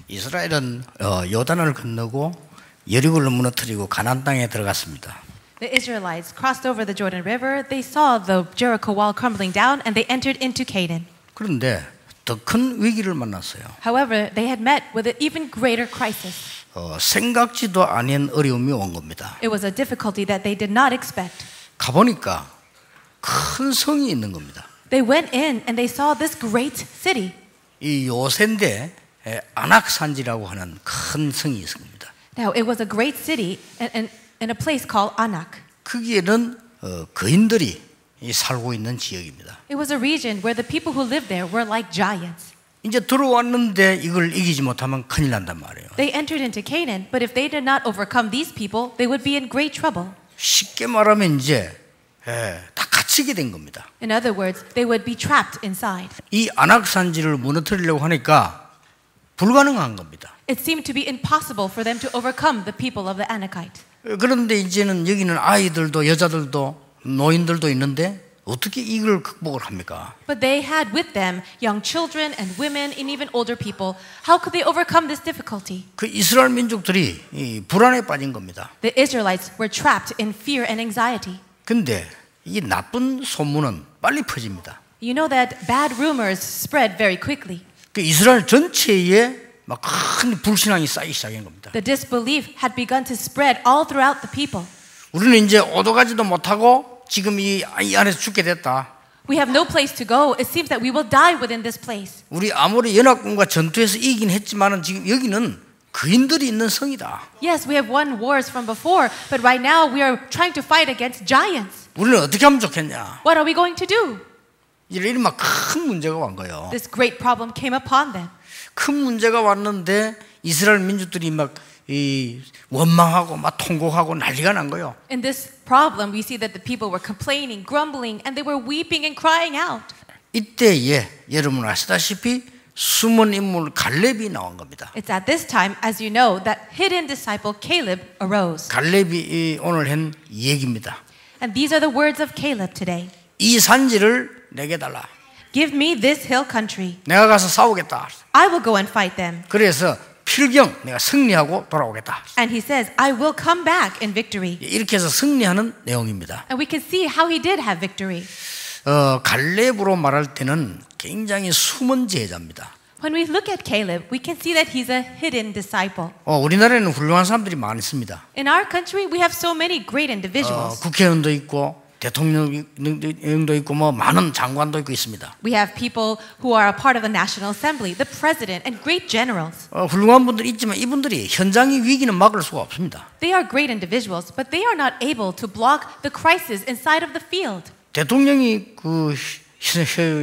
이스라엘은 요단을 건너고 여리고를 무너뜨리고 가나안 땅에 들어갔습니다. The Israelites crossed over the Jordan River. They saw the Jericho wall crumbling down, and they entered into Canaan. 그런데 더 큰 위기를 만났어요. However, they had met with an even greater crisis. 생각지도 않은 어려움이 온 겁니다. It was a difficulty that they did not expect. 가보니까 큰 성이 있는 겁니다. They went in and they saw this great city. 이 요새인데 아낙산지라고 하는 큰 성이 있습니다. Now, it was a great city in a place called Anak. 거기에는 거인들이 살고 있는 지역입니다. It was a region where the people who lived there were like giants. 이제 들어왔는데 이걸 이기지 못하면 큰일 난단 말이에요. They entered into Canaan, but if they did not overcome these people, they would be in great trouble. 쉽게 말하면 이제 다 갇히게 된 겁니다. In other words, they would be trapped inside. 이 아낙산지를 무너뜨리려고 하니까 불가능한 겁니다. It seemed to be impossible for them to overcome the people of the Anakite. 그런데 이제는 여기는 아이들도 여자들도 노인들도 있는데 어떻게 이걸 극복을 합니까? But they had with them young children and women and even older people. How could they overcome this difficulty? 그 이스라엘 민족들이 이 불안에 빠진 겁니다. The Israelites were trapped in fear and anxiety. 근데 이 나쁜 소문은 빨리 퍼집니다. You know that bad rumors spread very quickly. 그 이스라엘 전체에 막 큰 불신앙이 쌓이기 시작한 겁니다. The disbelief had begun to spread all throughout the people. 우리는 이제 오도 가지도 못하고 지금 이 안에서 죽게 됐다. We have no place to go. It seems that we will die within this place. 우리 아무리 연합군과 전투에서 이기긴 했지만은 지금 여기는 거인들이 있는 성이다. Yes, we have won wars from before, but right now we are trying to fight against giants. 우리는 어떻게 하면 좋겠냐? What are we going to do? 이런 막 큰 문제가 온 거예요. This great problem came upon them. 큰 문제가 왔는데 이스라엘 민족들이 막 이 원망하고 막 통곡하고 난리가 난 거예요. In this problem, we see that the people were complaining, grumbling, and they were weeping and crying out. 이때에 여러분 아시다시피 숨은 인물 갈렙이 나온 겁니다. It's at this time, as you know, that hidden disciple Caleb arose. 갈렙이 오늘 한 얘기입니다. And these are the words of Caleb today. 이 산지를 내게 달라. Give me this hill country. 내가 가서 싸우겠다. I will go and fight them. 그래서 필경 내가 승리하고 돌아오겠다. And he says, I will come back in victory. 이렇게 해서 승리하는 내용입니다. And we can see how he did have victory. 갈렙으로 말할 때는 굉장히 숨은 제자입니다. When we look at Caleb, we can see that he's a hidden disciple. 우리나라에는 훌륭한 사람들이 많습니다. In our country, we have so many great individuals. 국회의원도 있고 대통령도 있고 뭐 많은 장관도 있고 있습니다. We have people who are a part of the National Assembly, the president, and great generals. 훌륭한 분들이 있지만 이분들이 현장의 위기는 막을 수가 없습니다. They are great individuals, but they are not able to block the crisis inside of the field. 대통령이 그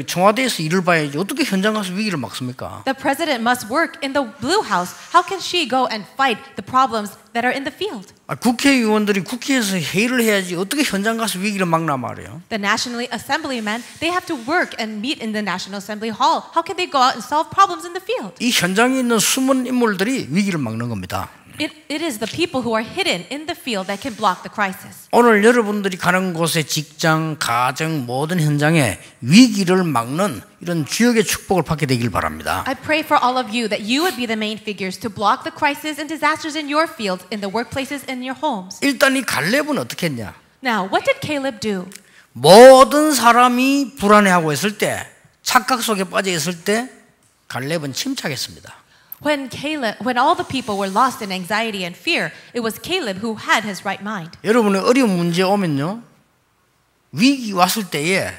청와대에서 일을 봐야지 어떻게 현장 가서 위기를 막습니까? The president must work in the Blue House. How can she go and fight the problems that are in the field? 국회의원들이 국회에서 회의를 해야지 어떻게 현장 가서 위기를 막나 말이에요. The National Assemblymen, they have to work and meet in the National Assembly Hall. How can they go out and solve problems in the field? 이 현장에 있는 숨은 인물들이 위기를 막는 겁니다. It is the people who are hidden in the field that can block the crisis. 오늘 여러분들이 가는 곳에 직장, 가정, 모든 현장에 위기를 막는 이런 주역의 축복을 받게 되길 바랍니다. I pray for all of you that you would be the main figures to block the crisis and disasters in your fields, in the workplaces, and in your homes. 일단 이 갈렙은 어떻게 했냐? Now, what did Caleb do? 모든 사람이 불안해하고 있을 때, 착각 속에 빠져 있을 때 갈렙은 침착했습니다. When all the people were lost in anxiety and fear, it was Caleb who had his right mind. 여러분의 어려운 문제 오면요, 위기 왔을 때에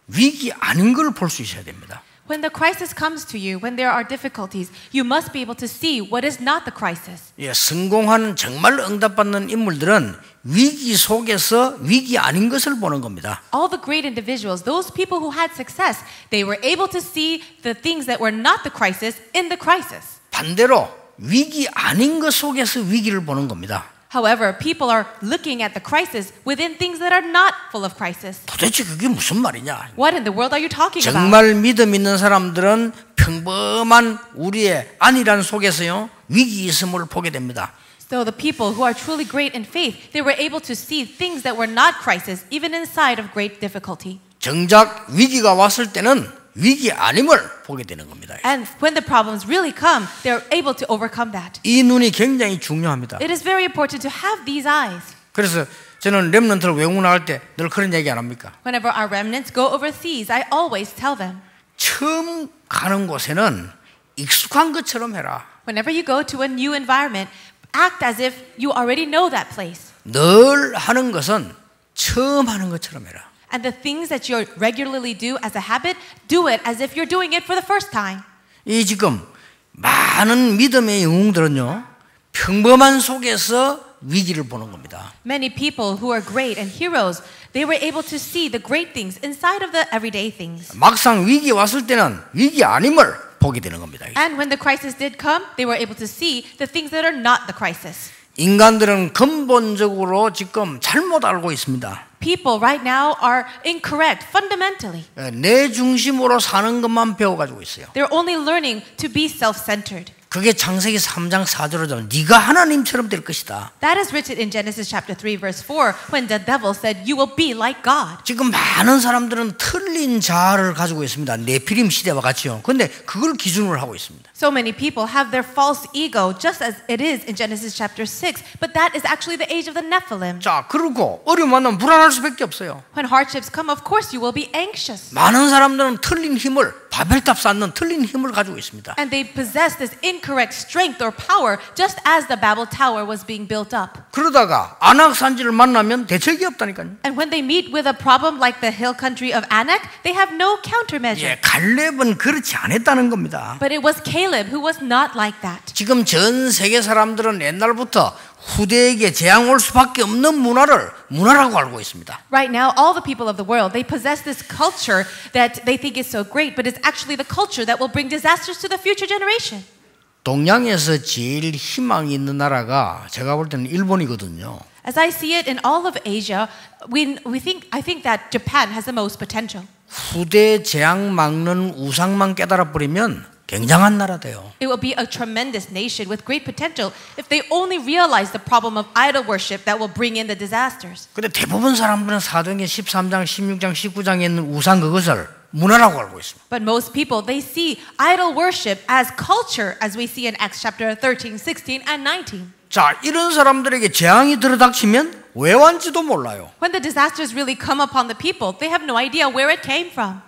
위기 아닌 걸 볼 수 있어야 됩니다. When the crisis comes to you, when there are difficulties, you must be able to see what is not the crisis. 성공하는 정말 응답받는 인물들은 위기 속에서 위기 아닌 것을 보는 겁니다. All the great individuals, those people who had success, they were able to see the things that were not the crisis in the crisis. 반대로 위기 아닌 것 속에서 위기를 보는 겁니다. However, people are looking at the crisis within things that are not full of crisis. 도대체 그게 무슨 말이냐? What in the world are you talking about? 정말 믿음 있는 사람들은 평범한 우리의 안일한 속에서요 위기 있음을 보게 됩니다. So the people who are truly great in faith, they were able to see things that were not crisis, even inside of great difficulty. 정작 위기가 왔을 때는 위기 아님을 보게 되는 겁니다. And when the problems really come, they're able to overcome that. 이 눈이 굉장히 중요합니다. It is very important to have these eyes. 그래서 저는 렘넌트를 외국 나갈 때 늘 그런 얘기 안 합니까? Whenever our remnants go overseas, I always tell them, 처음 가는 곳에는 익숙한 것처럼 해라. whenever you go to a new environment, act as if you already know that place. 늘 하는 것은 처음 하는 것처럼 해라. And the things that you regularly do as a habit, do it as if you're doing it for the first time. 이 지금 많은 믿음의 영웅들은요, 평범한 속에서 위기를 보는 겁니다. Many people who are great and heroes, they were able to see the great things inside of the everyday things. 막상 위기 왔을 때는 위기 아님을 보게 되는 겁니다. And when the crisis did come, they were able to see the things that are not the crisis. 인간들은 근본적으로 지금 잘못 알고 있습니다. People right now are incorrect fundamentally. 내 중심으로 사는 것만 배워가지고 있어요. They're only learning to be self-centered. 그게 창세기 3장 4절로 죠 네가 하나님처럼 될 것이다. That is written in Genesis chapter 3 verse 4 when the devil said you will be like God. 지금 많은 사람들은 틀린 자아를 가지고 있습니다. 네피림 시대와 같이요. 그런데 그걸 기준으로 하고 있습니다. So many people have their false ego just as it is in Genesis chapter 6, but that is actually the age of the Nephilim. 자, 그리고 어려움 만나면 불안할 수밖에 없어요. When hardships come, of course you will be anxious. 많은 사람들은 틀린 힘을 바벨탑 쌓는 틀린 힘을 가지고 있습니다. And they possess this incorrect strength or power just as the Babel Tower was being built up. 그러다가 아낙 산지를 만나면 대책이 없다니까요. And when they meet with a problem like the hill country of Anak, they have no countermeasure. 예, 갈렙은 그렇지 않았다는 겁니다. But it was Caleb who was not like that. 지금 전 세계 사람들은 옛날부터 후대에게 재앙 올 수밖에 없는 문화를 문화라고 알고 있습니다. Right now, all the people of the world, they possess this culture that they think is so great, but it's actually the culture that will bring disasters to the future generation. 동양에서 제일 희망이 있는 나라가 제가 볼 때는 일본이거든요. As I see it in all of Asia, I think that Japan has the most potential. 후대 재앙 막는 우상만 깨달아 버리면 굉장한 나라 돼요. It will be a tremendous nation with great potential if they only realize the problem of idol worship that will bring in the disasters. 근데 대부분 사람들은 사도행전 13장, 16장, 19장에 있는 우상 그것을 문화라고 알고 있습니다. But most people, they see idol worship as culture, as we see in Acts chapter 13, 16, and 19. 자, 이런 사람들에게 재앙이 들어닥치면 왜 왔는지도 몰라요. When the disasters really come upon the people, they have no idea where it came from.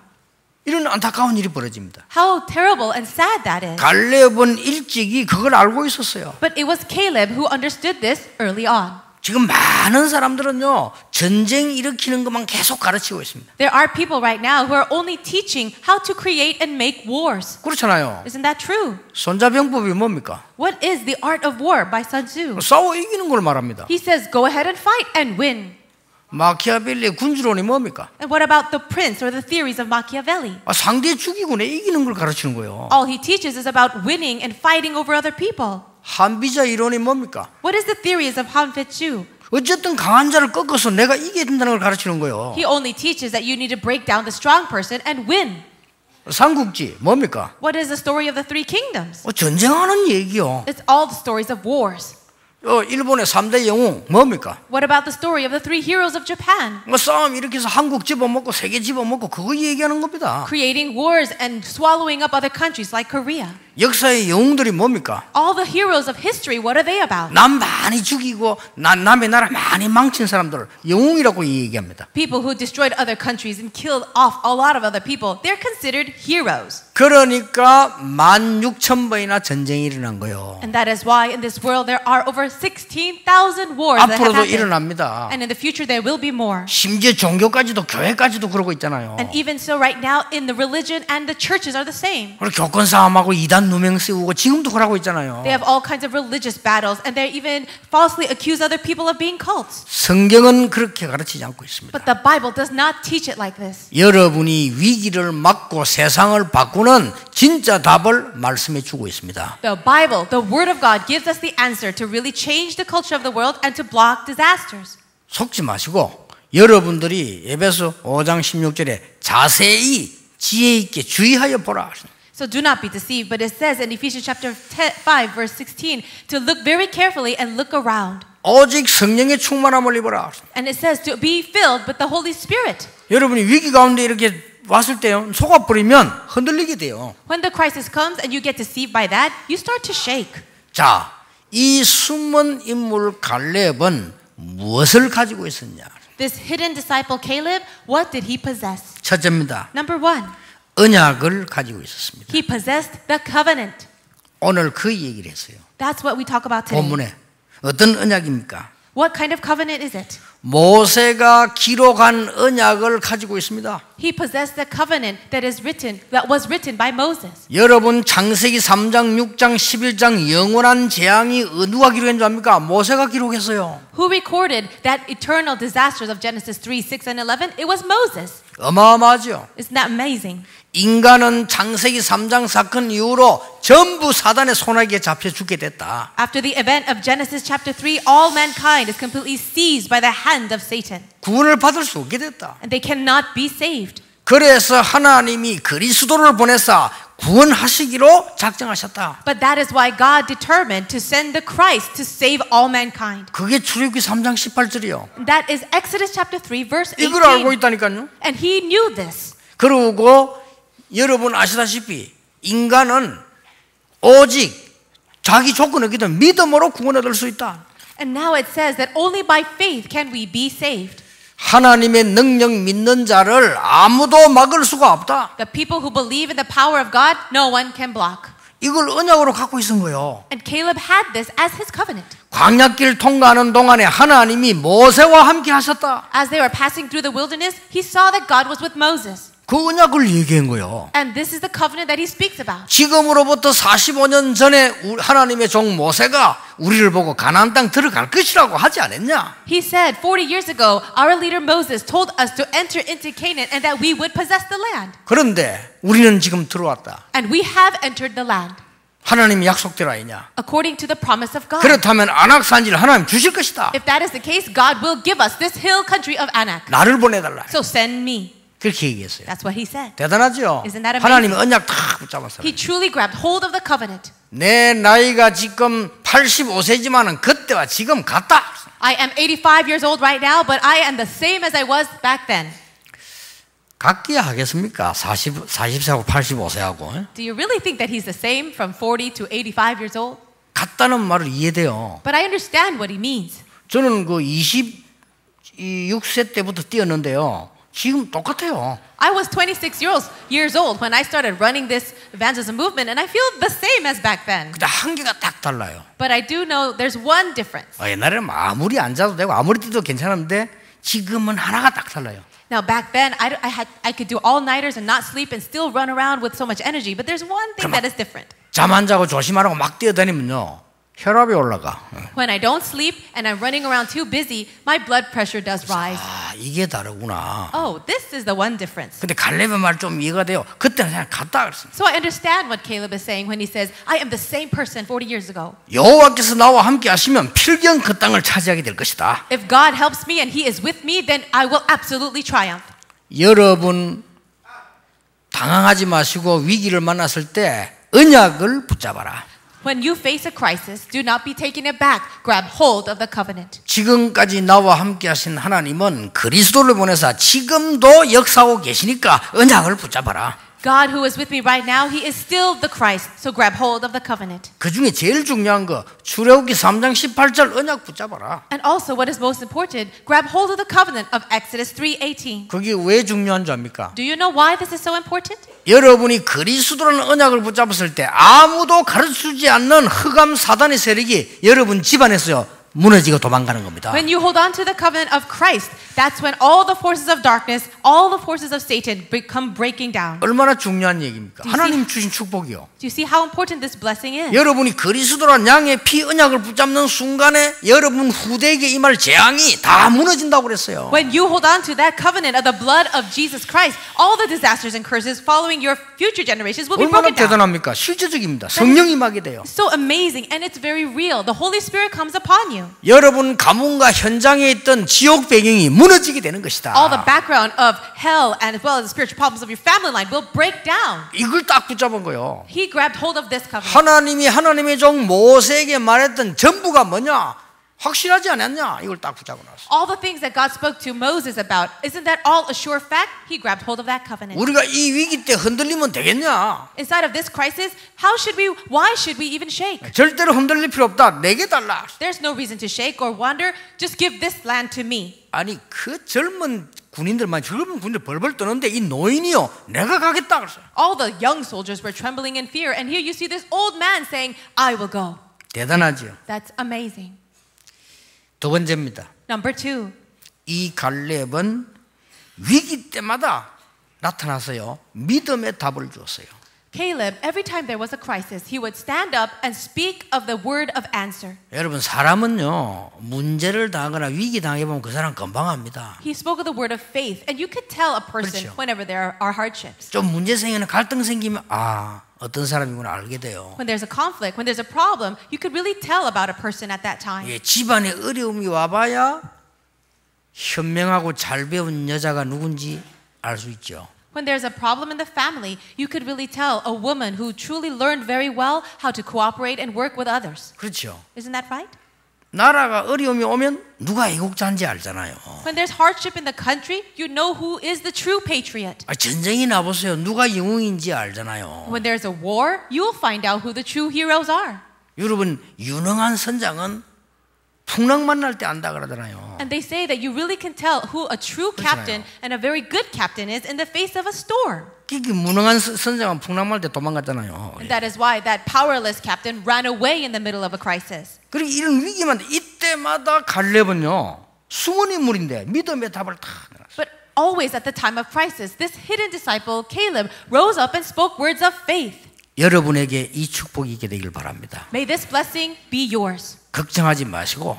이런 안타까운 일이 벌어집니다. How terrible and sad that is. 갈렙은 일찍이 그걸 알고 있었어요. But it was Caleb who understood this early on. 지금 많은 사람들은요, 전쟁 일으키는 것만 계속 가르치고 있습니다. There are people right now who are only teaching how to create and make wars. 그렇잖아요. Isn't that true? 손자병법이 뭡니까? What is the art of war by Sun Tzu? 싸워 이기는 걸 말합니다. He says, go ahead and fight and win. 마키아벨리의 군주론이 뭡니까? And what about the prince or the theories of Machiavelli? 상대 죽이고 내 이기는 걸 가르치는 거예요. All he teaches is about winning and fighting over other people. 한비자 이론이 뭡니까? What is the theories of Han Fitchu? 어쨌든 강한 자를 꺾어서 내가 이겨야 된다는 걸 가르치는 거예요. He only teaches that you need to break down the strong person and win. 삼국지 뭡니까? What is the story of the three kingdoms? 전쟁하는 얘기요. It's all the stories of wars. 일본의 3대 영웅 뭡니까? What about the story of the three heroes of Japan? 싸움 이렇게 해서 한국 집어먹고 세계 집어먹고 그거 얘기하는 겁니다. Creating wars and swallowing up other countries like Korea. 역사의 영웅들이 뭡니까? All the heroes of history, what are they about? 남 많이 죽이고 남의 나라 많이 망친 사람들을 영웅이라고 얘기합니다. People who destroyed other countries and killed off a lot of other people, they're considered heroes. 그러니까 16,000번이나 전쟁이 일어난 거예요. And that is why in this world there are over 16,000 wars that have 앞으로도 happened. 일어납니다. And in the future there will be more. 심지어 종교까지도 교회까지도 그러고 있잖아요. And even so right now in the religion and the churches are the same. 우리 교권 싸움하고 이단 누명 세우고 지금도 그러고 있잖아요. They have all kinds of religious battles and they even falsely accuse other people of being cults. 성경은 그렇게 가르치지 않고 있습니다. But the Bible does not teach it like this. 여러분이 위기를 막고 세상을 바꾸는 진짜 답을 말씀해 주고 있습니다. The Bible, the Word of God, gives us the answer to really change the culture of the world and to block disasters. 속지 마시고 여러분들이 에베소 5장 16절에 자세히 지혜 있게 주의하여 보라. So do not be deceived, but it says in Ephesians chapter 5 verse 16 to look very carefully and look around. 오직 성령의 충만함을 입어라. And it says to be filled with the Holy Spirit. 여러분이 위기 가운데 이렇게 왔을 때 속아버리면 흔들리게 돼요. When the crisis comes and you get deceived by that, you start to shake. 자, 이 숨은 인물 갈렙은 무엇을 가지고 있었냐? This hidden disciple Caleb, what did he possess? 첫째입니다. Number one, 언약을 가지고 있었습니다. he possessed the covenant. 오늘 그 얘기를 했어요. That's what we talk about today. 본문에 어떤 언약입니까? What kind of covenant is it? 모세가 기록한 언약을 가지고 있습니다. He possessed the covenant that was written by Moses. 여러분 창세기 3장, 6장, 11장 영원한 재앙이 누가 기록한 줄 압니까? 모세가 기록했어요. Who recorded that eternal disasters of Genesis 3, 6, and 11? It was Moses. 어마어마하죠. Isn't that amazing? 인간은 창세기 3장 사건 이후로 전부 사단의 손아귀에 잡혀 죽게 됐다. After the event of Genesis chapter 3, all mankind is completely seized by the hand of Satan. 구원을 받을 수 없게 됐다. And they cannot be saved. 그래서 하나님이 그리스도를 보내사 구원하시기로 작정하셨다. But that is why God determined to send the Christ to save all mankind. 그게 출애굽기 3장 18절이요. And that is Exodus chapter 3 verse 18. 이걸 알고 있다니까요. And he knew this. 그리고 여러분 아시다시피 인간은 오직 자기 조건 없기 때문에 믿음으로 구원 얻을 수 있다. And now it says that only by faith can we be saved. 하나님의 능력 믿는 자를 아무도 막을 수가 없다. The people who believe in the power of God, no one can block. 이걸 언약으로 갖고 있은 거예요. And Caleb had this as his covenant. 광야길 통과하는 동안에 하나님이 모세와 함께 하셨다. As they were passing through the wilderness, he saw that God was with Moses. 그 언약을 얘기한 거예요. And this is the covenant that he speaks about. 지금으로부터 45년 전에 하나님의 종 모세가 우리를 보고 가나안 땅 들어갈 것이라고 하지 않았냐? He said 40 years ago, our leader Moses told us to enter into Canaan and that we would possess the land. 그런데 우리는 지금 들어왔다. And we have entered the land. 하나님이 약속대로 아니냐? According to the promise of God. 그렇다면 아낙 산지를 하나님 주실 것이다. If that is the case, God will give us this hill country of Anak. 나를 보내달라. So send me. 그렇게 얘기했어요. That's what he said. 대단하죠? Isn't that amazing? 하나님은 언약 다 붙잡았어요. He truly grabbed hold of the covenant. 내 나이가 지금 85세지만은 그때와 지금 같다. I am 85 years old right now, but I am the same as I was back then. 같기야 하겠습니까? 40세하고 85세하고. Do you really think that he's the same from 40 to 85 years old? 같다는 말을 이해돼요. But I understand what he means. 저는 그 26세 때부터 뛰었는데요. 지금 똑같아요. I was 26 years old when I started running this evangelism movement, and I feel the same as back then. 근데 한계가 딱 달라요. But I do know there's one difference. 옛날에는 아무리 앉아도 되고 아무리 뛰어도 괜찮았는데 지금은 하나가 딱 달라요. Now back then, I could do all-nighters and not sleep and still run around with so much energy. But there's one thing that is different. 잠 안 자고 조심하라고 막 뛰어다니면요. 혈압이 올라가. When I don't sleep and I'm running around too busy, my blood pressure does rise. 아, 이게 다르구나. Oh, this is the one difference. 근데 갈렙의 말 좀 이해가 돼요. 그때는 그냥 같다 그랬어요. So I understand what Caleb is saying when he says, I am the same person 40 years ago. 여호와께서 나와 함께 하시면 필경 그 땅을 차지하게 될 것이다. If God helps me and He is with me, then I will absolutely triumph. 여러분 당황하지 마시고 위기를 만났을 때 언약을 붙잡아라. When you face a crisis, do not be taken aback. Grab hold of the covenant. 지금까지 나와 함께 하신 하나님은 그리스도를 보내사 지금도 역사하고 계시니까 언약을 붙잡아라. God who is with me right now, He is still the Christ. So grab hold of the covenant. 그 중에 제일 중요한 거 출애굽기 3장 18절 언약 붙잡아라. And also what is most important, grab hold of the covenant of Exodus 3:18. 그게 왜 중요한 줄 압니까? Do you know why this is so important? 여러분이 그리스도라는 언약을 붙잡았을 때 아무도 가르치지 않는 흑암 사단의 세력이 여러분 집안에서요 무너지고 도망가는 겁니다. When you hold on to the covenant of Christ, that's when all the forces of darkness, all the forces of Satan come breaking down. 얼마나 중요한 얘기입니까? you 하나님 주신 축복이요. Do you see how important this blessing is? 여러분이 그리스도란 양의 피 언약을 붙잡는 순간에 여러분 후대에게 임할 재앙이 다 무너진다고 그랬어요. When you hold on to that covenant of the blood of Jesus Christ, all the disasters and curses following your future generations will be 얼마나 broken down. 대단합니까? 실제적입니다. 성령이 임하게 돼요. So amazing, and it's very real. The Holy Spirit comes upon you. 여러분 가문과 현장에 있던 지옥 배경이 무너지게 되는 것이다. All the background of hell and as well as the spiritual problems of your family line will break down. 이걸 딱 붙잡은 거예요. He grabbed hold of this covenant. 하나님이 하나님의 종 모세에게 말했던 전부가 뭐냐? 확실하지 않았냐? 이걸 딱 붙잡고 나왔어. All the things that God spoke to Moses about, isn't that all a sure fact? He grabbed hold of that covenant. 우리가 이 위기 때 흔들리면 되겠냐? Inside of this crisis, why should we even shake? 절대로 흔들릴 필요 없다. 내게 달라. There's no reason to shake or wonder. Just give this land to me. 아니 그 젊은 군인들 벌벌 떠는데 이 노인이요 내가 가겠다 그랬어요. All the young soldiers were trembling in fear, and here you see this old man saying, I will go. 대단하지요. That's amazing. 두 번째입니다. Number 2. 이 갈렙은 위기 때마다 나타나서요 믿음의 답을 주었어요. Caleb, every time there was a crisis, he would stand up and speak of the word of answer. 여러분 사람은요 문제를 당하거나 위기 당해 보면 그 사람 금방 합니다. He spoke of the word of faith, and you could tell a person 그렇죠. whenever there are hardships. 좀 문제 생기는 갈등 생기면 어떤 사람이구나 알게 돼요. When there's a conflict, when there's a problem, you could really tell about a person at that time. 예, 집안에 어려움이 와봐야 현명하고 잘 배운 여자가 누군지 알 수 있죠. When there's a problem in the family, you could really tell a woman who truly learned very well how to cooperate and work with others. 그렇죠. Isn't that right? 나라가 어려움이 오면 누가 애국자인지 알잖아요. When there's hardship in the country, you know who is the true patriot. 전쟁이 나보세요. 누가 영웅인지 알잖아요. When there's a war, you'll find out who the true heroes are. 여러분 유능한 선장은 풍랑 만날 때 안다 그러잖아요. And they say that you really can tell who a true captain and a very good captain is in the face of a storm. 이게 무능한 선장은 풍랑 만날 때 도망갔잖아요. And that is why that powerless captain ran away in the middle of a crisis. 그리고 이런 위기만 이때마다 갈렙은요 숨은 인물인데 믿음의 답을 다 내놨어요. But always at the time of crisis, this hidden disciple Caleb rose up and spoke words of faith. 여러분에게 이 축복이 있게 되길 바랍니다. May this blessing be yours. 걱정하지 마시고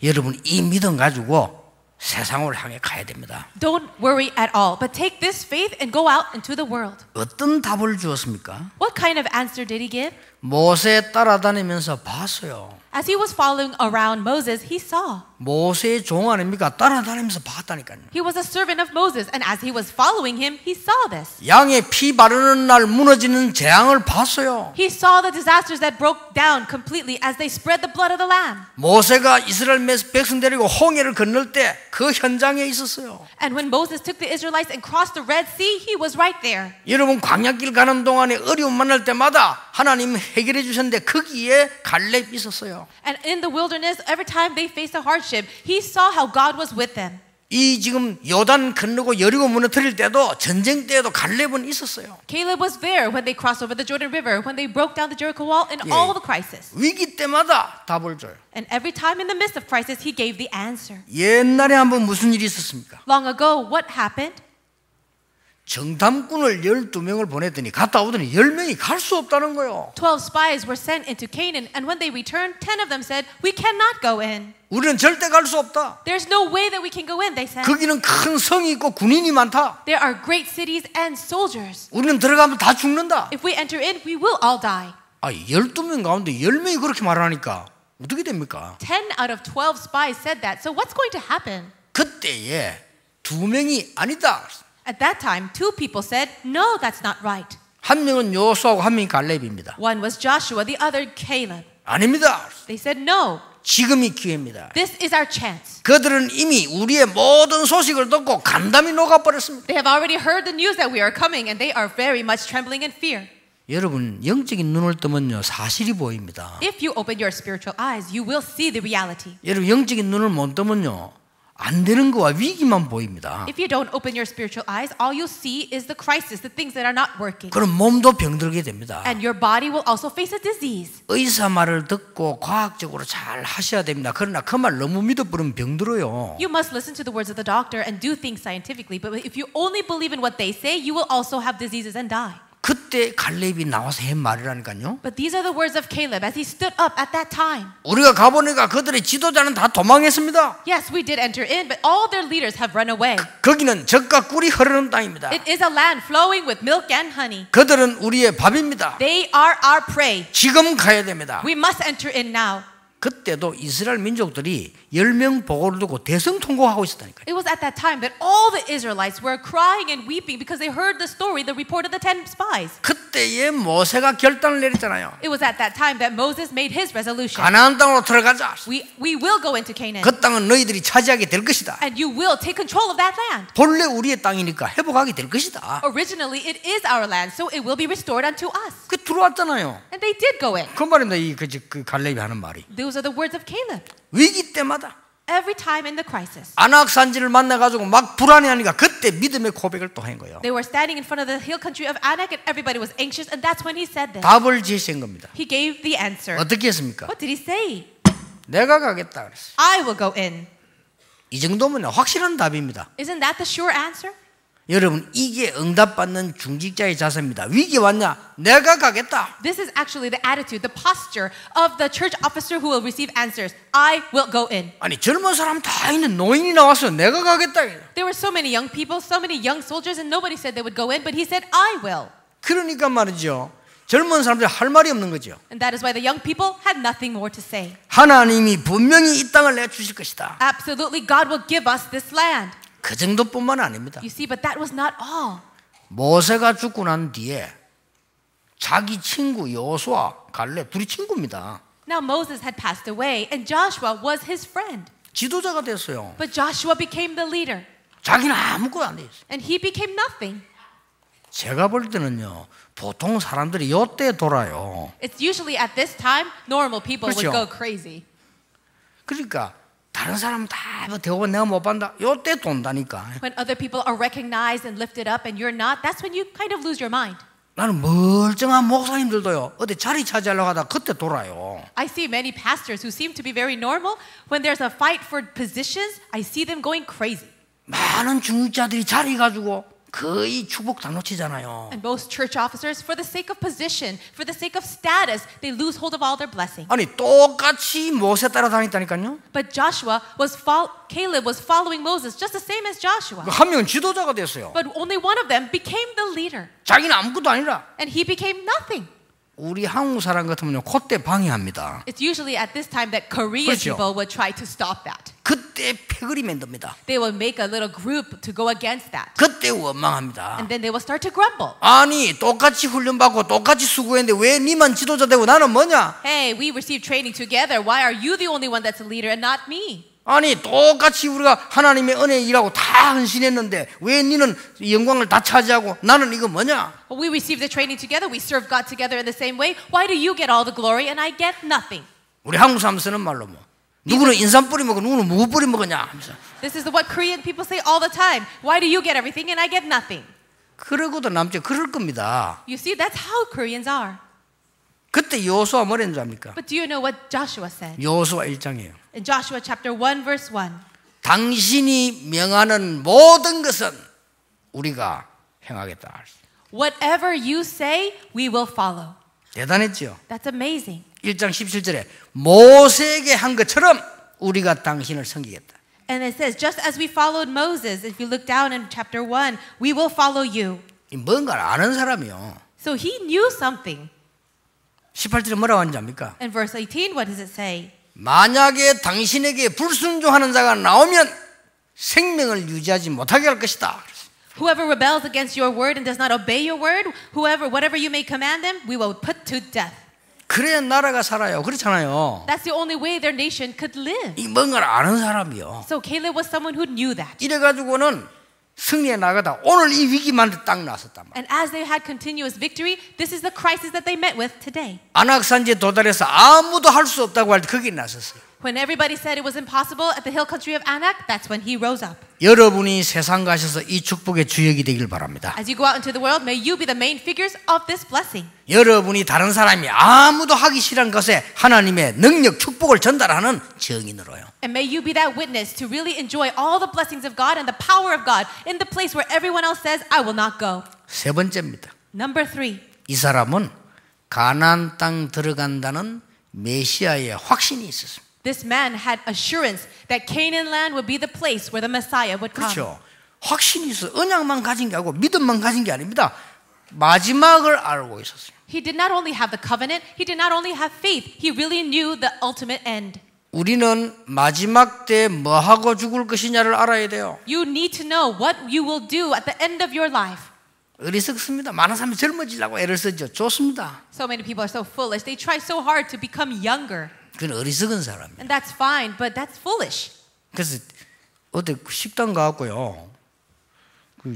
여러분 이 믿음 가지고 세상을 향해 가야 됩니다. Don't worry at all, but take this faith and go out into the world. 어떤 답을 주었습니까? What kind of answer did he give? 모세 따라다니면서 봤어요. As he was following around Moses, he saw. 모세의 종 아닙니까? 따라다니면서 봤다니까요. He was a servant of Moses, and as he was following him, he saw this. 양의 피 바르는 날 무너지는 재앙을 봤어요. He saw the disasters that broke down completely as they spread the blood of the lamb. 모세가 이스라엘 백성 데리고 홍해를 건널 때 그 현장에 있었어요. And when Moses took the Israelites and crossed the Red Sea, he was right there. 여러분 광야길 가는 동안에 어려움 만날 때마다 하나님 해결해 주셨는데 거기에 갈렙이 있었어요. And in the wilderness, every time they faced a hardship, he saw how God was with them. 이 지금 요단 건너고 여리고 무너뜨릴 때도 전쟁 때에도 갈렙은 있었어요. Caleb was there when they crossed over the Jordan River, when they broke down the Jericho wall, in all the crisis. 위기 때마다 답을 줘요. And every time in the midst of crisis, he gave the answer. 옛날에 한번 무슨 일이 있었습니까? Long ago, what happened? 정탐꾼을 12명을 보냈더니 갔다 오더니 10명이 갈 수 없다는 거예요. 12 spies were sent into Canaan, and when they returned, 10 of them said, "We cannot go in. 우리는 절대 갈 수 없다. There's no way that we can go in," they said. 거기는 큰 성이 있고 군인이 많다. There are great cities and soldiers. 우리는 들어가면 다 죽는다. If we enter in, we will all die. 12명 가운데 10명이 그렇게 말하니까 어떻게 됩니까? 10 out of 12 spies said that. So what's going to happen? 그때에 2명이 아니다. At that time, 2 people said, "No, that's not right." 한 명은 여호수아고 한 명이 갈렙입니다. One was Joshua, the other Caleb. 아닙니다. They said, "No, 지금이 기회입니다. this is our chance." 그들은 이미 우리의 모든 소식을 듣고 간담이 녹아버렸습니다. They have already heard the news that we are coming, and they are very much trembling in fear. 여러분 영적인 눈을 뜨면요 사실이 보입니다. If you open your spiritual eyes, you will see the reality. 여러분 영적인 눈을 못 뜨면요 안 되는 거와 위기만 보입니다. If you don't open your spiritual eyes, all you see is the crisis, the things that are not working. 그럼 몸도 병들게 됩니다. And your body will also face a disease. 의사 말을 듣고 과학적으로 잘 하셔야 됩니다. 그러나 그 말 너무 믿어버리면 병들어요. You must listen to the words of the doctor and do things scientifically, but if you only believe in what they say, you will also have diseases and die. 그때 갈렙이 나와서 한 말이라니까요. But these are the words of Caleb as he stood up at that time. 우리가 가보니까 그들의 지도자는 다 도망했습니다. Yes, we did enter in, but all their leaders have run away. 거기는 젖과 꿀이 흐르는 땅입니다. It is a land flowing with milk and honey. 그들은 우리의 밥입니다. They are our prey. 지금 가야 됩니다. We must enter in now. 그때도 이스라엘 민족들이 10명 보고를 두고 대성통곡하고 있었다니까요. It was at that time that all the Israelites were crying and weeping because they heard the story, the report of the 10 spies. 그때에 모세가 결단을 내렸잖아요. It was at that time that Moses made his resolution. 가나안 땅으로 들어가자. We will go into Canaan. 그 땅은 너희들이 차지하게 될 것이다. And you will take control of that land. 본래 우리의 땅이니까 회복하게 될 것이다. Originally, it is our land, so it will be restored unto us. 그 들어왔잖아요. And they did go in. 그 말입니다. 그 갈렙이 하는 말이. Those are the words of Caleb. 위기 때마다 Every time in the crisis. 아낙 산지를 만나가지고 막 불안해하니까 그때 믿음의 고백을 또 한 거예요. They were standing in front of the hill country of Anak and everybody was anxious and that's when he said this. 답을 제시한 겁니다. He gave the answer. 어떻게 했습니까? What did he say? 내가 가겠다 그랬어요. I will go in. 이 정도면 확실한 답입니다. Isn't that the sure answer? 여러분 이게 응답받는 중직자의 자세입니다. 위기 왔냐? 내가 가겠다. This is actually the attitude, the posture of the church officer who will receive answers. I will go in. 아니 젊은 사람 다 있는 노인이 나왔어요. 내가 가겠다. There were so many young people, so many young soldiers, and nobody said they would go in, but he said, I will. 그러니까 말이죠. 젊은 사람들이 할 말이 없는 거죠. And that is why the young people had nothing more to say. 하나님이 분명히 이 땅을 내주실 것이다. Absolutely, God will give us this land. 그 정도뿐만 아닙니다. You see, but that was not all. 모세가 죽고 난 뒤에 자기 친구 여호수아, 갈렙 둘이 친구입니다. Now Moses had passed away, and Joshua was his friend. 지도자가 됐어요. But Joshua became the leader, 자기는 아무것도 안 돼 있어요. and he became nothing. 제가 볼 때는요, 보통 사람들이 요때 돌아요. It's usually at this time, normal people would 그렇죠. go crazy. 그러니까 다른 사람 다 대우고 내가 못 받는다. 요때 돈다니까. When other people are recognized and lifted up and you're not, that's when you kind of lose your mind. 나는 멀쩡한 목사님들도요, 어디 자리 차지하려고 하다 그때 돌아요. I see many pastors who seem to be very normal. When there's a fight for positions, I see them going crazy. 많은 중직자들이 자리 가지고 거의 축복 다 놓치잖아요. And most church officers, for the sake of position, for the sake of status, they lose hold of all their blessing. 아니 똑같이 모세 따라다녔다니까요. But Caleb was following Moses just the same as Joshua. 한 명은 지도자가 됐어요. But only one of them became the leader. 자기는 아무것도 아니라. And he became nothing. 우리 한국 사람 같으면요, 그때 방해합니다. It's usually at this time that Korean 그렇죠. people would try to stop that. 그때 패거리 만듭니다. They will make a little group to go against that. 그때 원망합니다. And then they will start to grumble. 아니 똑같이 훈련받고 똑같이 수고했는데 왜 니만 지도자 되고 나는 뭐냐? Hey, we received training together. Why are you the only one that's a leader and not me? 아니 똑같이 우리가 하나님의 은혜 일하고 다 헌신했는데 왜 니는 영광을 다 차지하고 나는 이거 뭐냐? We received the training together. We serve God together in the same way. Why do you get all the glory and I get nothing? 우리 한국 사람 쓰는 말로 뭐 누구는 인삼 뿌리 먹고 누구는 무 뿌리 먹었냐 하면서. This is what Korean people say all the time. Why do you get everything and I get nothing? 그러고도 남자 그럴 겁니다. You see, that's how Koreans are. 그때 여호수아 뭐랬는 줄 압니까? But do you know what Joshua said? 여호수아 1장이에요. In Joshua chapter 1 verse 1. 당신이 명하는 모든 것은 우리가 행하겠다. Whatever you say, we will follow. 대단했죠. That's amazing. 1장 17절에 모세에게 한 것처럼 우리가 당신을 섬기겠다. And it says, just as we followed Moses, if you look down in chapter 1, we will follow you. 이 뭔가를 아는 사람이요. So he knew something. 18절에 뭐라고 하는지 압니까? In verse 18, what does it say? 만약에 당신에게 불순종하는 자가 나오면 생명을 유지하지 못하게 할 것이다. Whoever rebels against your word and does not obey your word, whatever you may command them, we will put to death. 그래야 나라가 살아요. 그렇잖아요. That's the only way their nation could live. 이 뭔가를 아는 사람이요. So Caleb was someone who knew that. 이래가지고는 승리에 나가다 오늘 이 위기만 딱 나섰단 말이에요. And as they had continuous victory, this is the crisis that they met with today. 안악산지에 도달해서 아무도 할 수 없다고 할 때 거기에 나섰어요. When everybody said it was impossible at the hill country of Anak, that's when he rose up. 여러분이 세상 가셔서 이 축복의 주역이 되길 바랍니다. As you go out into the world, may you be the main figures of this blessing. 여러분이 다른 사람이 아무도 하기 싫은 것에 하나님의 능력, 축복을 전달하는 증인으로요. And may you be that witness to really enjoy all the blessings of God and the power of God in the place where everyone else says, I will not go. 세 번째입니다. Number 3. 이 사람은 가나안 땅 들어간다는 메시아의 확신이 있었습니다. This man had assurance that Canaan land would be the place where the Messiah would come. 그렇죠. 확신이 있어. 언약만 가진 게 아니고 믿음만 가진 게 아닙니다. 마지막을 알고 있었어요. He did not only have the covenant, he did not only have faith, he really knew the ultimate end. 우리는 마지막 때 뭐 하고 죽을 것이냐를 알아야 돼요. You need to know what you will do at the end of your life. 어리석습니다. 많은 사람이 젊어지려고 애를 쓰죠. 좋습니다. So many people are so foolish. They try so hard to become younger. 그건 어리석은 사람이에요. And that's fine, but that's foolish. 그래서 어디 식당 가고요. 뭐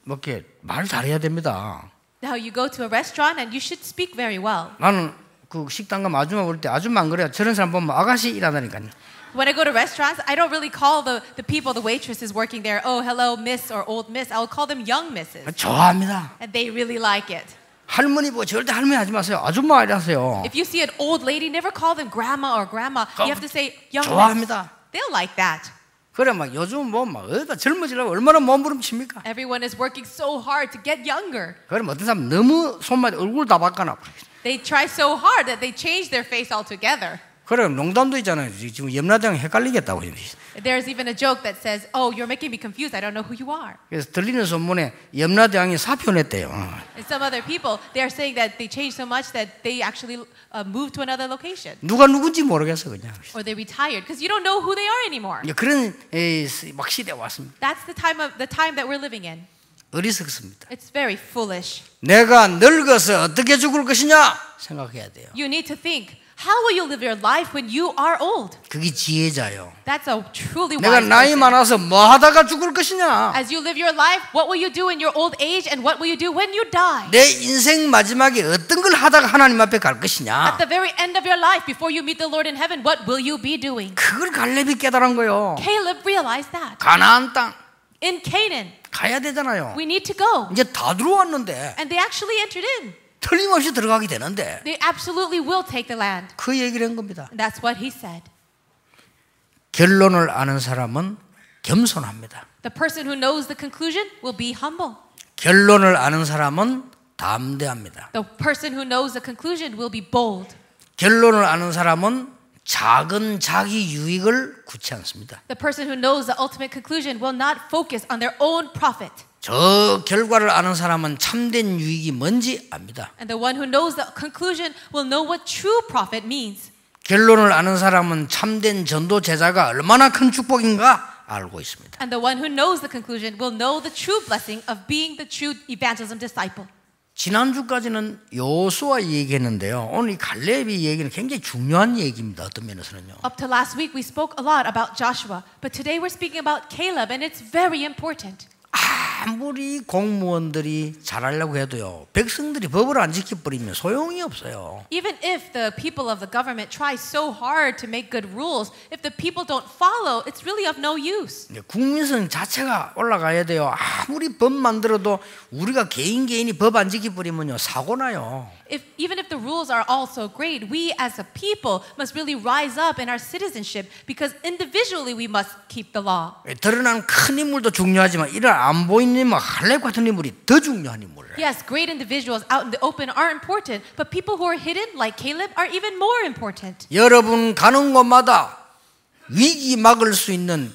이렇게 말 잘해야 됩니다. Now you go to a restaurant and you should speak very well. 나는 그 식당 가면 아줌마 볼 때 아줌마 안 그래요. 저런 사람 보면 아가씨 일하다니까요. When I go to restaurants, I don't really call the people, the waitresses working there, oh, hello, miss or old miss. I'll call them young misses. 좋아합니다. And they really like it. 할머니 보고 절대 할머니 하지 마세요. 아줌마 이라세요. If you see an old lady, never call them grandma or grandma. You have to say young 좋아합니다. miss. They'll like that. 그래 막 요즘 뭐 막 어디다 젊어지려고 얼마나 몸부림칩니까? Everyone is working so hard to get younger. 그럼 어떤 사람 너무 손만 얼굴 다 바꿔놔. They try so hard that they change their face altogether. 그래 농담도 있잖아요. 지금 염라대왕 헷갈리겠다고. There's even a joke that says, "Oh, you're making me confused. I don't know who you are." 그래서 들리는 소문에 염라대왕이 사표 냈대요. And some other people, they are saying that they changed so much that they actually moved to another location, 누가 누군지 모르겠어 그냥. or they retired because you don't know who they are anymore. 그런 막 시대에 왔습니다. That's the time that we're living in. 어리석습니다. It's very foolish. 내가 늙어서 어떻게 죽을 것이냐 생각해야 돼요. You need to think, how will you live your life when you are old? 그게 지혜자요. That's a truly 내가 wise 나이 person. 많아서 뭐 하다가 죽을 것이냐. As you live your life, what will you do in your old age and what will you do when you die? 내 인생 마지막에 어떤 걸 하다가 하나님 앞에 갈 것이냐. At the very end of your life, before you meet the Lord in heaven, what will you be doing? 그걸 갈렙이 깨달은 거요. Caleb realized that. 가나안 땅 In Canaan, 가야 되잖아요. we need to go. 이제 다 들어왔는데 And they actually entered in. 틀림없이 들어가게 되는데 They absolutely will take the land. 그 얘기를 한 겁니다. And that's what he said. 결론을 아는 사람은 겸손합니다. The person who knows the conclusion will be humble. 결론을 아는 사람은 담대합니다. The person who knows the conclusion will be bold. 결론을 아는 사람은 작은 자기 유익을 굳지 않습니다. The person who knows the ultimate conclusion will not focus on their own profit. 저 결과를 아는 사람은 참된 유익이 뭔지 압니다. And the one who knows the conclusion will know what true profit means. 결론을 아는 사람은 참된 전도 제자가 얼마나 큰 축복인가 알고 있습니다. And the one who knows the conclusion will know the true blessing of being the true evangelism disciple. 지난주까지는 여호수아 얘기했는데요. 오늘 이 갈렙이 얘기는 굉장히 중요한 얘기입니다. 어떤 면에서는요. Up to last week we spoke a lot about Joshua, but today we're speaking about Caleb and it's very important. 아무리 공무원들이 잘하려고 해도요. 백성들이 법을 안 지켜버리면 소용이 없어요. Even if the people of the government try so hard to make good rules, if the people don't follow, it's really of no use. 국민성 자체가 올라가야 돼요. 아무리 법 만들어도 우리가 개인이 법 안 지켜버리면요. 사고 나요. Even if the rules are all so great, we as a people must really rise up in our citizenship because individually we must keep the law. 드러난 큰 인물도 중요하지만 이런 안 보이는 인물, 할렙 같은 인물이 더 중요한 인물이에요. Yes, great individuals out in the open are important, but people who are hidden, like Caleb, are even more important. 여러분 가는 곳마다 위기 막을 수 있는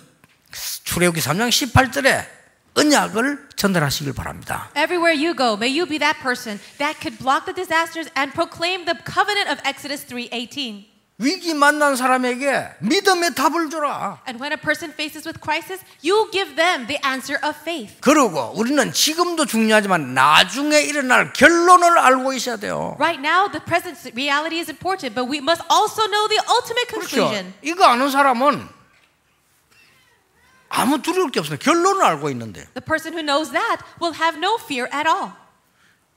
출애굽기 3장 18절에 언약을 전달하시길 바랍니다. Everywhere you go, may you be that person that could block the disasters and proclaim the covenant of Exodus 3:18. 위기 만난 사람에게 믿음의 답을 줘라. And when a person faces with crisis, you give them the answer of faith. 그리고 우리는 지금도 중요하지만 나중에 일어날 결론을 알고 있어야 돼요. Right now, the present reality is important, but we must also know the ultimate conclusion. 그렇죠. 이거 아는 사람은 아무 두려울 게 없어요. 결론을 알고 있는데. The person who knows that will have no fear at all.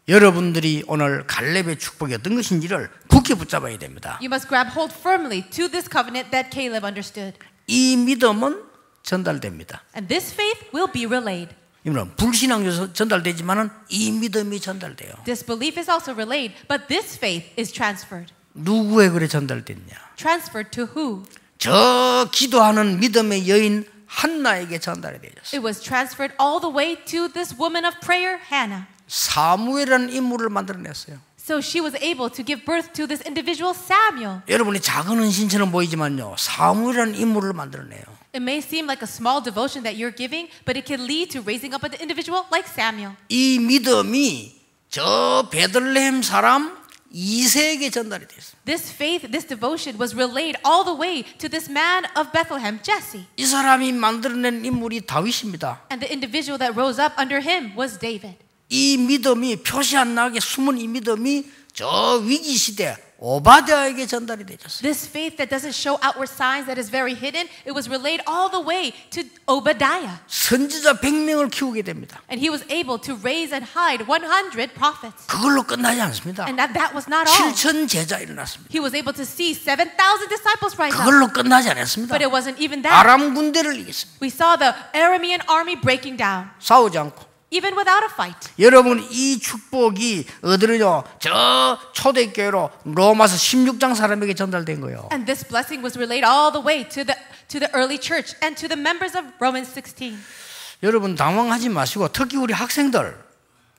여러분들이 오늘 갈렙의 축복이 어떤 것인지를 굳게 붙잡아야 됩니다. You must grab hold firmly to this covenant that Caleb understood. 이 믿음은 전달됩니다. And this faith will be relayed. 이는 불신앙에서 전달되지만은 이 믿음이 전달돼요. Disbelief is also relayed, but this faith is transferred. 누구에 그래 전달됐냐? Transferred to who? 저 기도하는 믿음의 여인 한나에게 전달이 되었어요. It was transferred all the way to this woman of prayer, Hannah. 사무엘이라는 인물을 만들어냈어요. So she was able to give birth to this individual, Samuel. 여러분이 작은 헌신처럼 보이지만요, 사무엘이라는 인물을 만들어내요. It may seem like a small devotion that you're giving, but it can lead to raising up an individual like Samuel. 이 믿음이 저 베들레헴 사람 2세에게 전달이 됐어요. This faith, this devotion was relayed all the way to this man of Bethlehem, Jesse. 이 사람이 만들어낸 인물이 다윗입니다. And the individual that rose up under him was David. 이 믿음이 표시 안 나게 숨은 이 믿음이 저 위기 시대 오바댜에게 전달이 되었어요. This faith that doesn't show outward signs, that is very hidden, it was relayed all the way to Obadiah. 선지자 100명을 키우게 됩니다. And he was able to raise and hide 100 prophets. 그걸로 끝나지 않습니다. And that was not all. 7천 제자 일어났습니다. He was able to see 7,000 disciples rise up. 그걸로 끝나지 않았습니다. But it wasn't even that. 아람 군대를 이겼습니다. We saw the Aramean army breaking down, 싸우지 않고. even without a fight. 여러분 이 축복이 어디로요? 저 초대교회로 로마서 16장 사람에게 전달된 거예요. And this blessing was relayed all the way to the early church and to the members of Romans 16. 여러분 당황하지 마시고 특히 우리 학생들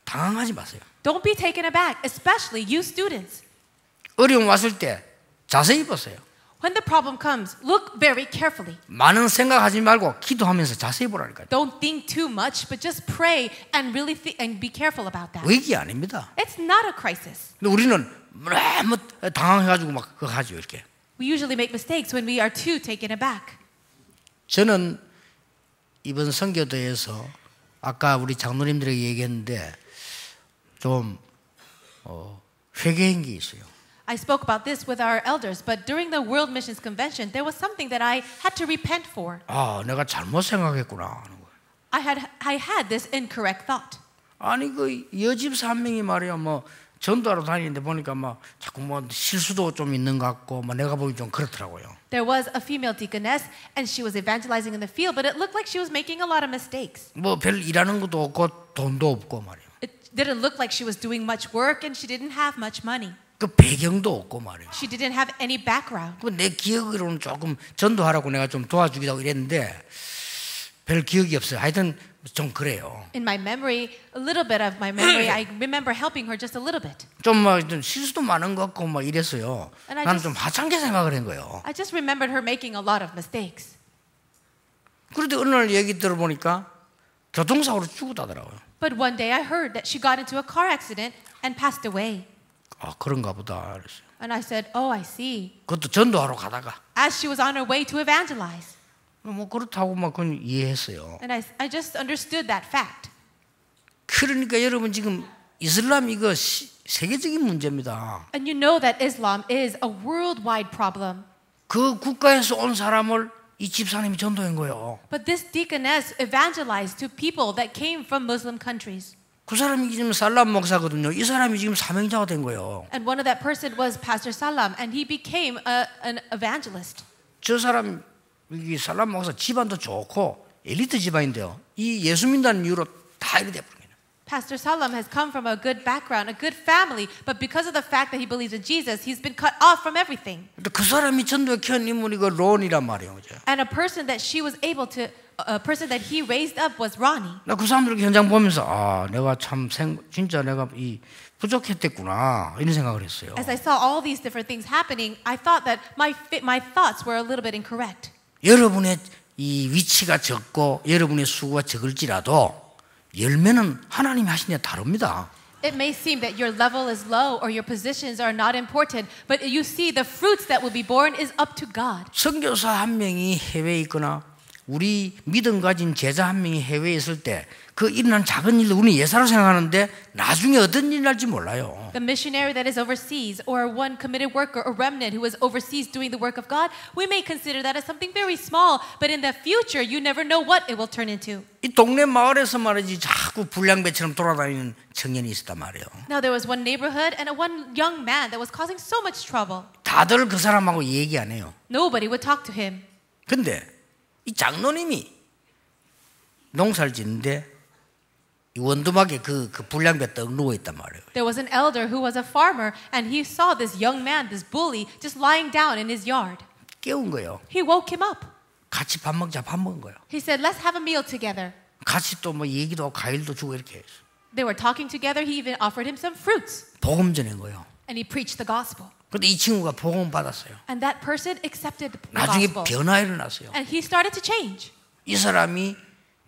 당황하지 마세요. Don't be taken aback, especially you students. 어려움 왔을 때 자세히 보세요. When the problem comes, look very carefully. 많은 생각하지 말고 기도하면서 자세히 보라니까요. Don't think too much, but just pray and really and be careful about that. 위기 아닙니다. It's not a crisis. 근데 우리는 너무 당황해가지고 막 그거 하죠 이렇게. We usually make mistakes when we are too taken aback. 저는 이번 선교도에서 아까 우리 장로님들에게 얘기했는데 좀 회개한 게 있어요. I spoke about this with our elders, but during the World Missions Convention, there was something that I had to repent for. 아, 내가 잘못 생각했구나 하는 거예요. I had this incorrect thought. 아니 그 여집사 한 명이 말이야 뭐 전도하러 다니는데 보니까 막 자꾸 뭐 실수도 좀 있는 것 같고 뭐 내가 보기 좀 그렇더라고요. There was a female deaconess, and she was evangelizing in the field, but it looked like she was making a lot of mistakes. 뭐 별 일하는 것도 없고 돈도 없고 말이야. It didn't look like she was doing much work, and she didn't have much money. 그 배경도 없고 말이야. She didn't have any background. 그 내 기억으로는 조금 전도하라고 내가 좀 도와주기도 이랬는데 별 기억이 없어요. 하여튼 좀 그래요. In my memory, a little bit of my memory, I remember helping her just a little bit. 좀 막 좀 실수도 많은 것 같고 막 이랬어요. And I 나는 just- 좀 하찮게 생각을 한 거예요. I just remembered her making a lot of mistakes. 그런데 어느 날 얘기 들어보니까 교통사고로 죽었다더라고요. But one day I heard that she got into a car accident and passed away. 아 그런가 보다 그랬어요. And I said, oh, I see. 그것도 전도하러 가다가 As she was on her way to evangelize. 뭐 그렇다고 막 그건 이해했어요. And I just understood that fact. 그러니까 여러분 지금 이슬람 이거 세계적인 문제입니다. And you know that Islam is a worldwide problem. 그 국가에서 온 사람을 이 집사님이 전도한 거예요. But this deaconess evangelized to people that came from Muslim countries. 그 사람이 지금 살람 목사거든요. 이 사람이 지금 사명자가 된 거예요. And one of that person was Pastor Salam, and he became an evangelist. 저 사람 이 살람 목사 집안도 좋고 엘리트 집안인데요. 이 예수 믿는 이유로 다 이래 돼버린 거예요. Pastor Salam has come from a good background, a good family, but because of the fact that he believes in Jesus, he's been cut off from everything. 근데 그 사람이 전도에 키운 인물이 그 론이란 말이에요. 그죠? And a person that she was able to, a person that he raised up was Ronnie. 나 그 사람들 현장 보면서 아 내가 참 진짜 내가 이 부족했댔구나 이런 생각을 했어요. As I saw all these different things happening, I thought that my thoughts were a little bit incorrect. 여러분의 이 위치가 적고 여러분의 수고가 적을지라도 열매는 하나님이 하시냐 다릅니다. It may seem that your level is low or your positions are not important, but you see the fruits that will be born is up to God. 선교사 한 명이 해외에 있거나 우리 믿음 가진 제자 한 명이 해외에 있을 때 그 일어난 작은 일도 우리는 예사로 생각하는데 나중에 어떤 일이 날지 몰라요. The missionary that is overseas or one committed worker or remnant who is overseas doing the work of God, we may consider that as something very small, but in the future you never know what it will turn into. 이 동네 마을에서 말이지 자꾸 불량배처럼 돌아다니는 청년이 있었단 말이에요. Now there was one neighborhood and one young man that was causing so much trouble. 다들 그 사람하고 얘기 안 해요. Nobody would talk to him. 근데 이 장로님이 농사를 짓는데 이 원두막에 그 불량배 떡 누워 있단 말이에요. There was an elder who was a farmer and he saw this young man, this bully, just lying down in his yard. 깨운 거예요. He woke him up. 같이 밥 먹자 밥 먹은 거예요. He said, let's have a meal together. 같이 또 뭐 얘기도 하고 과일도 주고 이렇게 해서 They were talking together. He even offered him some fruits. 복음 전한 거예요. And he preached the gospel. 근데 이 친구가 복음 받았어요. And that person accepted the 나중에 gospel. 변화 일어났어요. And he started to change. 이 사람이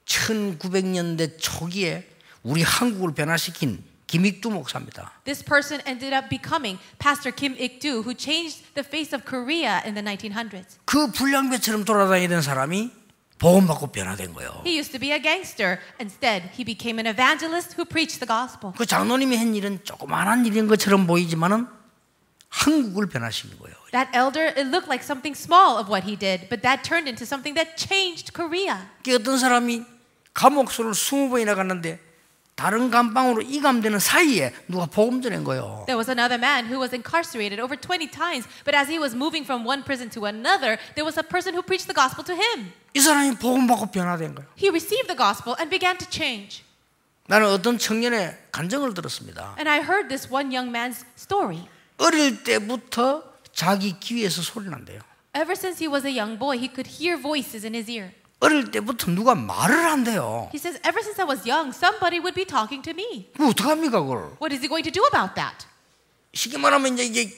1900년대 초기에 우리 한국을 변화시킨 김익두 목사입니다. This person ended up becoming Pastor Kim Ik-doo, who changed the face of Korea in the 1900s. 그 불량배처럼 돌아다니던 사람이 복음받고 변화된 거예요. He used to be a gangster. Instead, he became an evangelist who preached the gospel. 그 장로님이 한 일은 조그마한 일인 것처럼 보이지만은 한국을 변화시킨 거예요. That elder, it looked like something small of what he did, but that turned into something that changed Korea. 그 어떤 사람이 감옥소를 20번이나 갔는데 다른 감방으로 이감되는 사이에 누가 복음 전한 거예요. There was another man who was incarcerated over 20 times, but as he was moving from one prison to another, there was a person who preached the gospel to him. 이 사람이 복음 받고 변화된 거예요. He received the gospel and began to change. 나는 어떤 청년의 간증을 들었습니다. And I heard this one young man's story. 어릴 때부터 자기 귀에서 소리 난대요. Ever since he was a young boy, he could hear voices in his ear. 어릴 때부터 누가 말을 한대요. He says, ever since I was young, somebody would be talking to me. 뭐 어떡합니까 그걸? What is he going to do about that? 쉽게 말하면 이제 이게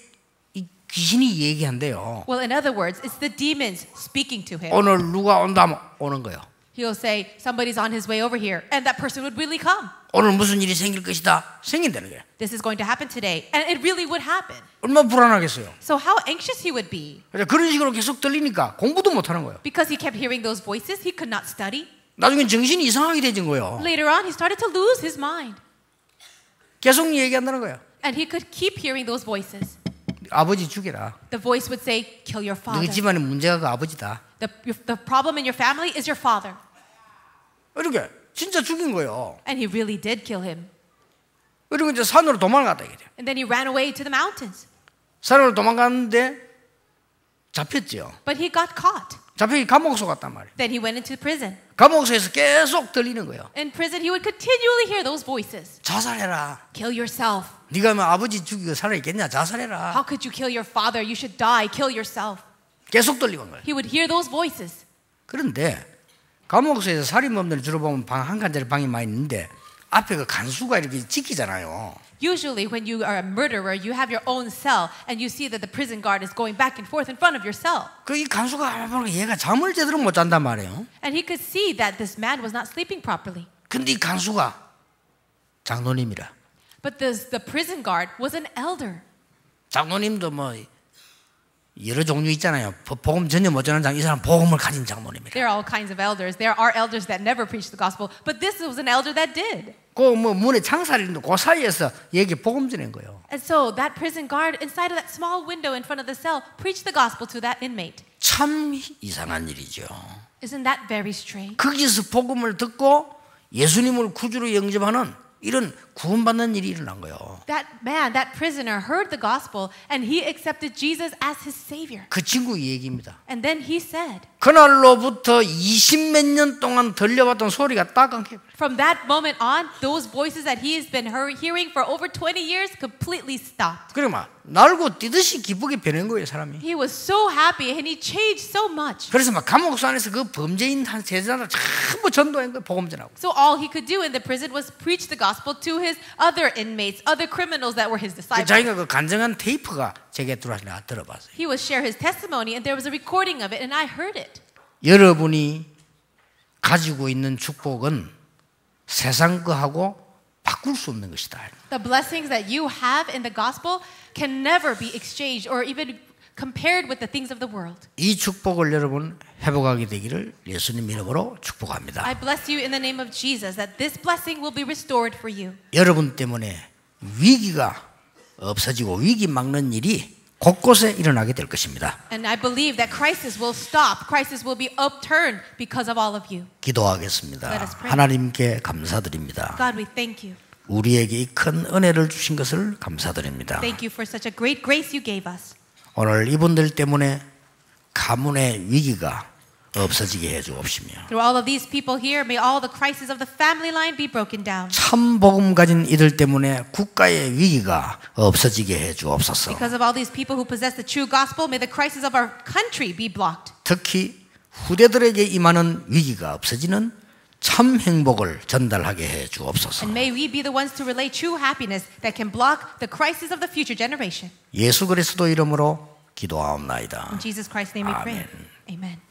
이 귀신이 얘기한대요. Well, in other words, it's the demons speaking to him. 오늘 누가 온다 하면 오는 거예요. He'll say, somebody's on his way over here, and that person would really come. 오늘 무슨 일이 생길 것이다. 생긴다는 거예요. This is going to happen today, and it really would happen. 얼마나 불안하겠어요. So how anxious he would be. 그런 식으로 계속 들리니까 공부도 못하는 거예요. Because he kept hearing those voices, he could not study. 나중에 정신이 이상하게 되진 거예요. Later on, he started to lose his mind. 계속 얘기한다는 거예요. And he could keep hearing those voices. 아버지 죽여라. The voice would say, kill your father. 너희 집안의 문제가 그 아버지다. The problem in your family is your father. 이렇게 진짜 죽인 거예요. And he really did kill him. 그리고 이제 산으로 도망갔다 이게 돼요. And then he ran away to the mountains. 산으로 도망갔는데 잡혔죠. But he got caught. 잡혀 감옥소 갔단 말이에요. Then he went into prison. 감옥소에서 계속 들리는 거예요. In prison, he would continually hear those voices. 자살해라. Kill yourself. 네가 뭐 아버지 죽이고 살아있겠냐? 자살해라. How could you kill your father? You should die. Kill yourself. 계속 들리는 거예요. He would hear those voices. 그런데 감옥소에서 살인범들 주로 보면 방 한 칸짜리 방이 많이 있는데 앞에 그 간수가 이렇게 지키잖아요. Usually when you are a murderer, you have your own cell and you see that the prison guard is going back and forth in front of your cell. 그 이 간수가 아마 보니까 얘가 잠을 제대로 못 잔단 말이에요. And he could see that this man was not sleeping properly. 근데 이 간수가 장로님이라. But the prison guard was an elder. 장로님도 뭐 여러 종류 있잖아요. 복음 전혀 못 전하는 장, 이 사람 복음을 가진 장로님이라. There are all kinds of elders. There are elders that never preach the gospel, but this was an elder that did. 그 뭐 문에 창살인도 그 사이에서 얘기 복음 전한 거예요. And so that prison guard inside of that small window in front of the cell preached the gospel to that inmate. 참 이상한 일이죠. Isn't that very strange? 거기서 복음을 듣고 예수님을 구주로 영접하는 이런 구원받는 일이 일어난 거예요. That man, that prisoner heard the gospel and he accepted Jesus as his savior. 그 친구 얘기입니다. And then he said, 그날로부터 20몇 년 동안 들려왔던 소리가 따강해. from that moment on, those voices that he has been hearing for over 20 years completely stopped. 그래 막 날고 뛰듯이 기쁘게 변한 거예요, 사람이. He was so happy and he changed so much. 그래서 막 감옥소 안에서 그 범죄인 한 제자들 전부 전도한 거예요, 복음 전하고. So all he could do in the prison was preach the gospel to his other inmates, other criminals that were his disciples. 자기가 그 간증한 테이프가 제게 들어와서 내가 들어봤어요. He would share his testimony and there was a recording of it and I heard it. 여러분이 가지고 있는 축복은 세상 거하고 바꿀 수 없는 것이다. The blessings that you have in the gospel can never be exchanged or even compared with the things of the world. 이 축복을 여러분 회복하게 되기를 예수님 이름으로 축복합니다. I bless you in the name of Jesus that this blessing will be restored for you. 여러분 때문에 위기가 없어지고 위기 막는 일이 곳곳에 일어나게 될 것입니다. And I believe that crisis will stop. Crisis will be upturned because of all of you. 기도하겠습니다. Let us pray. 하나님께 감사드립니다. God, we thank you. 우리에게 이 큰 은혜를 주신 것을 감사드립니다. Thank you for such a great grace you gave us. 오늘 이분들 때문에 가문의 위기가 없어지게 해 주옵시며 Through all of these people here, may all the crises of the family line be broken down. 참 복음 가진 이들 때문에 국가의 위기가 없어지게 해 주옵소서. Because of all these people who possess the true gospel, may the crises of our country be blocked. 특히 후대들에게 임하는 위기가 없어지는 참 행복을 전달하게 해 주옵소서. And may we be the ones to relay true happiness that can block the crisis of the future generation. 예수 그리스도 이름으로 기도하옵나이다. In Jesus Christ's name we pray. 아멘. Amen.